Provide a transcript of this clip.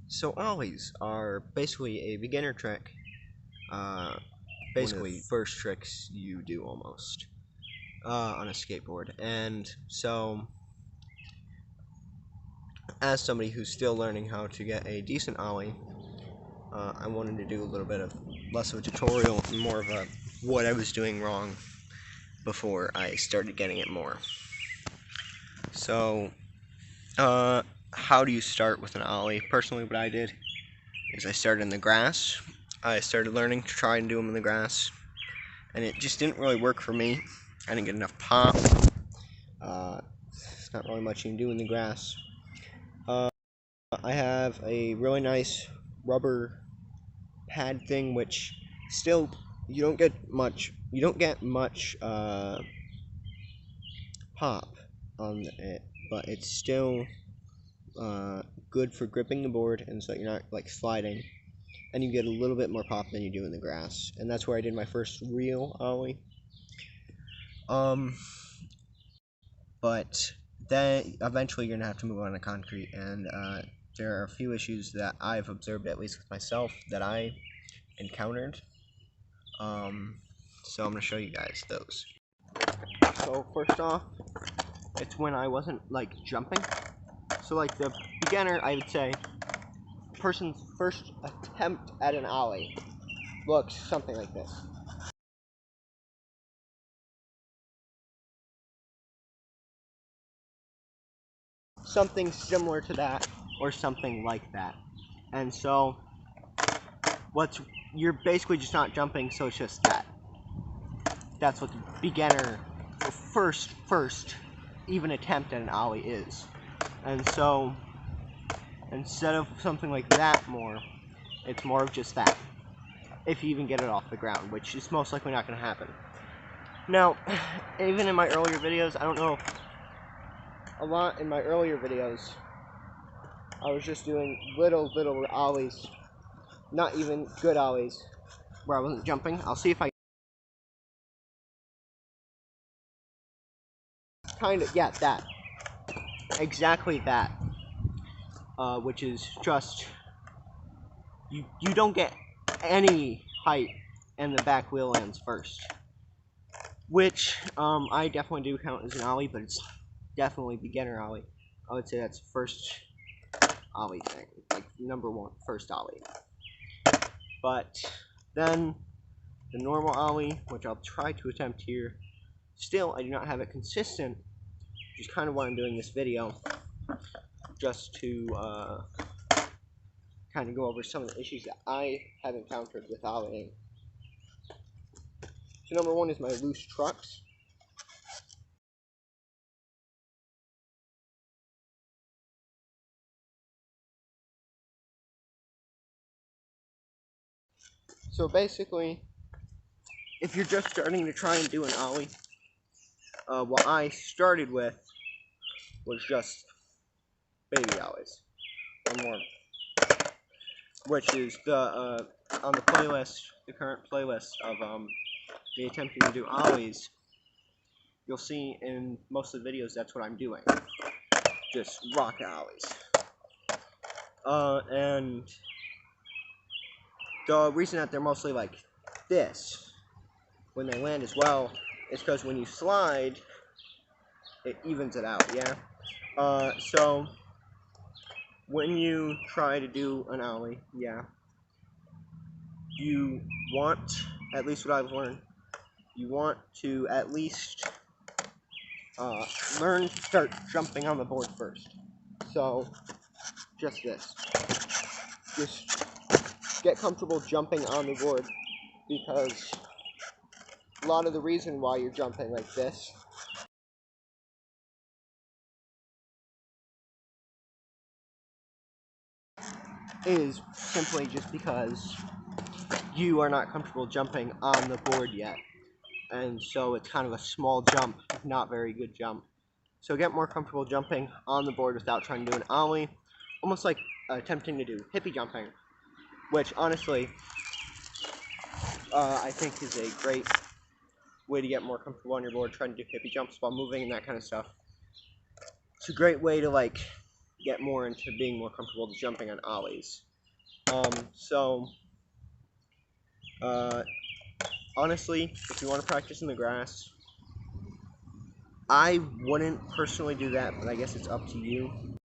So ollies are basically a beginner trick. Uh, basically, first tricks you do almost on a skateboard. And so, as somebody who's still learning how to get a decent ollie, I wanted to do a little bit of less of a tutorial, and more of a what I was doing wrong before I started getting it more. So, how do you start with an ollie? Personally, what I did is I started in the grass. I started learning to try and do them in the grass, and it just didn't really work for me. I didn't get enough pop. It's not really much you can do in the grass. I have a really nice rubber pad thing, which still you don't get much. You don't get much pop on it, but it's still good for gripping the board, and so you're not like sliding. And you get a little bit more pop than you do in the grass, and that's where I did my first real ollie. But then eventually you're gonna have to move on to concrete, and there are a few issues that I've observed, at least with myself, that I encountered. So I'm gonna show you guys those. So first off, it's when I wasn't like jumping. So like the beginner, I would say, person's first attempt at an ollie looks something like this. Something similar to that, or something like that. And so, you're basically just not jumping, so it's just that. That's what the beginner, or first even attempt at an ollie is. And so, instead of something like that it's more of just that. If you even get it off the ground, which is most likely not going to happen. Now, even in my earlier videos, I don't know, a lot in my earlier videos, I was just doing little ollies, not even good ollies, where I wasn't jumping. I'll see if I kind of, yeah, that. Exactly that. Which is just, you don't get any height and the back wheel lands first. Which, I definitely do count as an ollie, but it's definitely beginner ollie. I would say that's first ollie thing, like number one, first ollie. But then the normal ollie, which I'll try to attempt here, still I do not have it consistent, which is kind of why I'm doing this video, just to kind of go over some of the issues that I have encountered with ollieing. So number one is my loose trucks. So basically, if you're just starting to try and do an ollie, what I started with was just baby ollies, or more, which is the on the playlist, the current playlist of me attempting to do ollies. You'll see in most of the videos that's what I'm doing, just rocket ollies. And the reason that they're mostly like this when they land as well is because when you slide, it evens it out, yeah? So when you try to do an ollie, yeah, you want, at least what I've learned, you want to at least learn to start jumping on the board first. So, just this. Just get comfortable jumping on the board, because a lot of the reason why you're jumping like this is simply just because you are not comfortable jumping on the board yet. And so it's kind of a small jump, not very good jump. So get more comfortable jumping on the board without trying to do an ollie, almost like attempting to do hippie jumping, which honestly I think is a great way to get more comfortable on your board, trying to do hippie jumps while moving and that kind of stuff. It's a great way to like get more into being more comfortable jumping on ollies. Honestly, if you want to practice in the grass, I wouldn't personally do that, but I guess it's up to you.